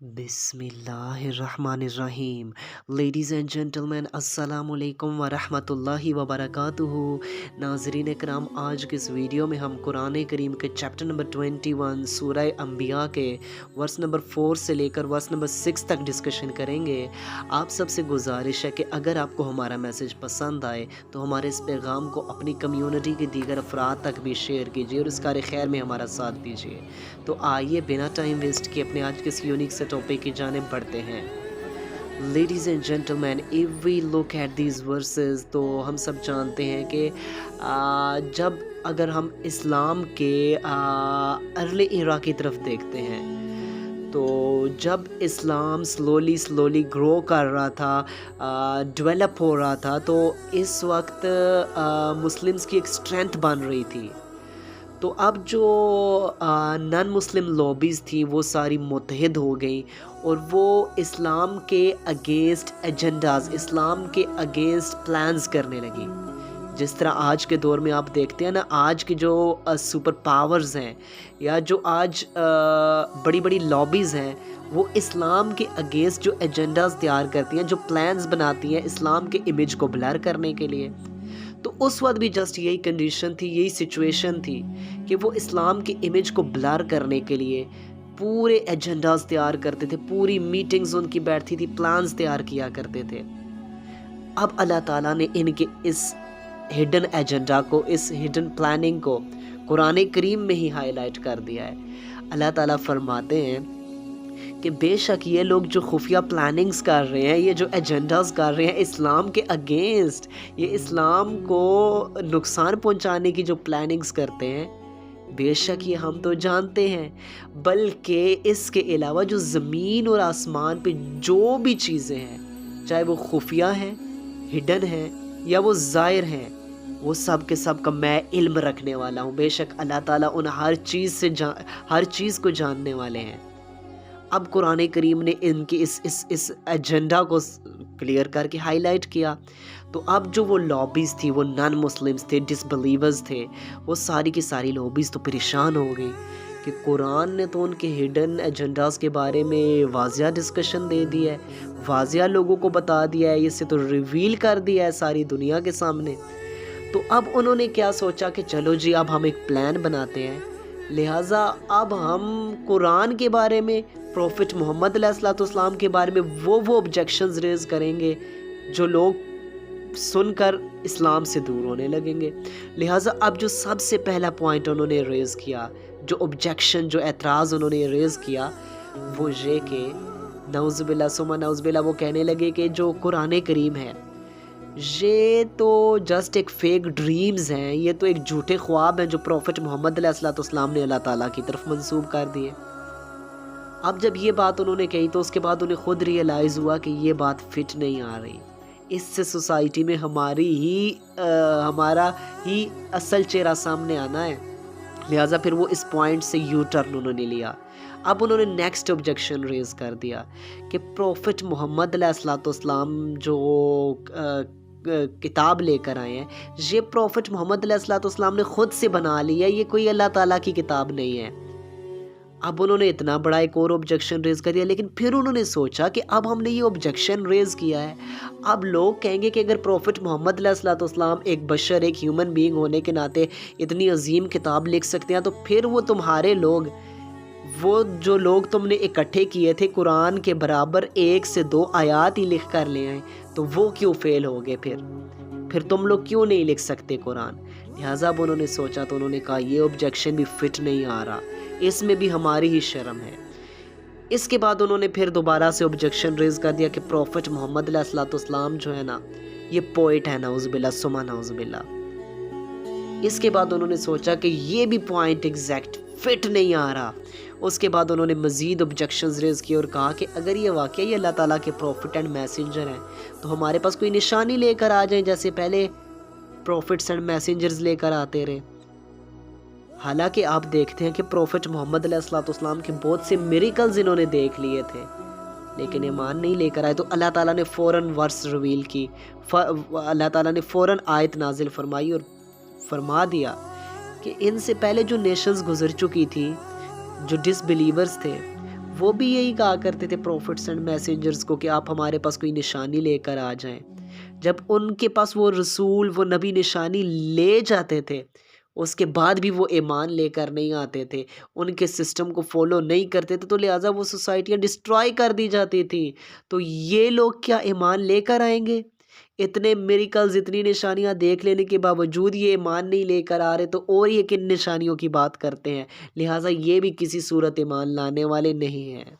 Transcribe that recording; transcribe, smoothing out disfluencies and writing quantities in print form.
बिस्मिल्लाहिर्रहमानिर्रहीम। Ladies and gentleman, अस्सलामु अलैकुम वरहमतुल्लाहि वबरकातुहू। नाज़रीन कराम, आज के इस वीडियो में हम कुरान करीम के चैप्टर नंबर 21 सूरह अंबिया के वर्स नंबर 4 से लेकर वर्स नंबर 6 तक डिस्कशन करेंगे। आप सबसे गुजारिश है कि अगर आपको हमारा मैसेज पसंद आए तो हमारे इस पैगाम को अपनी कम्युनिटी के दीगर अफराद तक भी शेयर कीजिए और इस कार खैर में हमारा साथ दीजिए। तो आइए बिना टाइम वेस्ट किए अपने आज के इस यूनिक से टॉपिक की जानिब बढ़ते हैं। Ladies and gentleman, if we look at these verses, तो हम सब जानते हैं कि जब अगर हम इस्लाम के अर्ली इरा की तरफ देखते हैं, तो जब इस्लाम स्लोली ग्रो कर रहा था, डेवलप हो रहा था, तो इस वक्त मुस्लिम्स की एक स्ट्रेंथ बन रही थी। तो अब जो नॉन मुस्लिम लॉबीज़ थी वो सारी मुत्तहिद हो गई और वो इस्लाम के अगेंस्ट एजेंडाज़, इस्लाम के अगेंस्ट प्लान्स करने लगी। जिस तरह आज के दौर में आप देखते हैं ना, आज की जो सुपर पावर्स हैं या जो आज बड़ी बड़ी लॉबीज़ हैं, वो इस्लाम के अगेंस्ट जो एजेंडाज़ तैयार करती हैं, जो प्लान्स बनाती हैं इस्लाम के इमेज को ब्लर करने के लिए। तो उस वक्त भी जस्ट यही कंडीशन थी, यही सिचुएशन थी कि वो इस्लाम की इमेज को ब्लर करने के लिए पूरे एजेंडाज तैयार करते थे, पूरी मीटिंग्स उनकी बैठती थी, प्लान्स तैयार किया करते थे। अब अल्लाह ताला ने इनके इस हिडन एजेंडा को, इस हिडन प्लानिंग को कुरान करीम में ही हाईलाइट कर दिया है। अल्लाह ताला फरमाते हैं कि बेशक ये लोग जो खुफिया प्लानिंग्स कर रहे हैं, ये जो एजेंडास कर रहे हैं इस्लाम के अगेंस्ट, ये इस्लाम को नुकसान पहुंचाने की जो प्लानिंग्स करते हैं, बेशक ये हम तो जानते हैं, बल्कि इसके अलावा जो ज़मीन और आसमान पे जो भी चीज़ें हैं, चाहे वो खुफिया हैं, हिडन हैं या वो ज़ाहिर हैं, वो सब के सब का मैं इल्म रखने वाला हूँ। बेशक अल्लाह ताला उन हर चीज़ को जानने वाले हैं। अब कुरान करीम ने इनकी इस एजेंडा को क्लियर करके हाईलाइट किया। तो अब जो वो लॉबीज़ थी, वो नॉन मुस्लिम्स थे, डिसबिलीवर्स थे, वो सारी की सारी लॉबीज़ तो परेशान हो गई कि कुरान ने तो उनके हिडन एजेंडाज़ के बारे में वाज़िया डिस्कशन दे दिया है, वाज़िया लोगों को बता दिया है, इसे तो रिवील कर दिया है सारी दुनिया के सामने। तो अब उन्होंने क्या सोचा कि चलो जी, अब हम एक प्लान बनाते हैं, लिहाजा अब हम कुरान के बारे में, प्रॉफिट मोहम्मद अलैहिस्सलाम के बारे में वो ऑब्जेक्शंस रेज़ करेंगे जो लोग सुनकर इस्लाम से दूर होने लगेंगे। लिहाजा अब जो सबसे पहला पॉइंट उन्होंने रेज़ किया, जो ऑब्जेक्शन, जो एतराज़ उन्होंने रेज़ किया, वो ये कि नऊज़ुबिल्लाह सुम्मा नऊज़ुबिल्लाह, वो कहने लगे कि जो कुरान करीम है ये तो जस्ट एक फेक ड्रीम्स हैं, ये तो एक झूठे ख्वाब हैं जो प्रॉफिट मोहम्मद अलैहिस्सलाम ने अल्लाह ताला की तरफ मंसूब कर दिए। अब जब ये बात उन्होंने कही तो उसके बाद उन्हें खुद रियलाइज़ हुआ कि ये बात फिट नहीं आ रही, इससे सोसाइटी में हमारा ही असल चेहरा सामने आना है। लिहाजा फिर वो इस पॉइंट से यू टर्न उन्होंने लिया। अब उन्होंने नेक्स्ट ऑब्जेक्शन रेज़ कर दिया कि प्रॉफिट मोहम्मद अलैहिस्सलाम जो किताब लेकर आए हैं, ये प्रॉफिट मोहम्मद अलैहिस्सलाम ने ख़ुद से बना ली है, ये कोई अल्लाह ताला की किताब नहीं है। अब उन्होंने इतना बड़ा एक और ऑब्जेक्शन रेज़ कर दिया, लेकिन फिर उन्होंने सोचा कि अब हमने ये ऑब्जेक्शन रेज़ किया है, अब लोग कहेंगे कि अगर प्रॉफिट मोहम्मद अलैहिस्सलाम एक बशर, एक ह्यूमन बीइंग होने के नाते इतनी अजीम किताब लिख सकते हैं, तो फिर वो तुम्हारे लोग, वो जो लोग तुमने इकट्ठे किए थे कुरान के बराबर 1 से 2 आयात ही लिख कर ले आए, तो वो क्यों फेल हो गए? फिर तुम लोग क्यों नहीं लिख सकते कुरान? लिहाजा अब उन्होंने सोचा, तो उन्होंने कहा ये ऑब्जेक्शन भी फिट नहीं आ रहा, इसमें भी हमारी ही शर्म है। इसके बाद उन्होंने फिर दोबारा से ऑब्जेक्शन रेज़ कर दिया कि प्रॉफिट मोहम्मद अलैहिस्सलाम जो है ना, ये पोइट है, नाउज़ुबिल्लाह सुम्मा नाउज़ुबिल्लाह। इसके बाद उन्होंने सोचा कि ये भी पॉइंट एग्जैक्ट फिट नहीं आ रहा। उसके बाद उन्होंने मज़ीद ऑब्जेक्शंस रेज़ किए और कहा कि अगर ये वाकई ये अल्लाह ताला के प्रॉफिट एंड मैसेंजर हैं, तो हमारे पास कोई निशानी लेकर आ जाएं, जैसे पहले प्रॉफिट्स एंड मैसेंजर्स लेकर आते रहे। हालांकि आप देखते हैं कि प्रॉफिट मोहम्मद अलैहिस्सलाम के बहुत से मिरेकल्स इन्होंने देख लिए थे, लेकिन ईमान नहीं लेकर आए। तो अल्लाह ताला ने फ़ौरन वर्स रिवील की, अल्लाह ताला ने फ़ौरन आयत नाजिल फरमाई और फरमा दिया कि इनसे पहले जो नेशंस गुजर चुकी थी, जो डिसबिलीवर्स थे, وہ بھی یہی کہا کرتے تھے پروفٹس اینڈ میسنجرز کو کہ آپ ہمارے پاس کوئی نشانی لے کر آ جائیں۔ جب ان کے پاس وہ رسول وہ نبی نشانی لے جاتے تھے، اس کے بعد بھی وہ ایمان لے کر نہیں آتے تھے، ان کے سسٹم کو فالو نہیں کرتے تھے، تو لہٰذا وہ سوسائٹیاں ڈسٹرائی کر دی جاتی تھیں۔ تو یہ لوگ کیا ایمان لے کر آئیں گے؟ اتنے میریکلز اتنی نشانیاں دیکھ لینے کے باوجود یہ ایمان نہیں لے کر آ رہے، تو اور یہ کن نشانیوں کی بات کرتے ہیں؟ لہٰذا یہ بھی کسی صورت ایمان لانے والے نہیں ہیں۔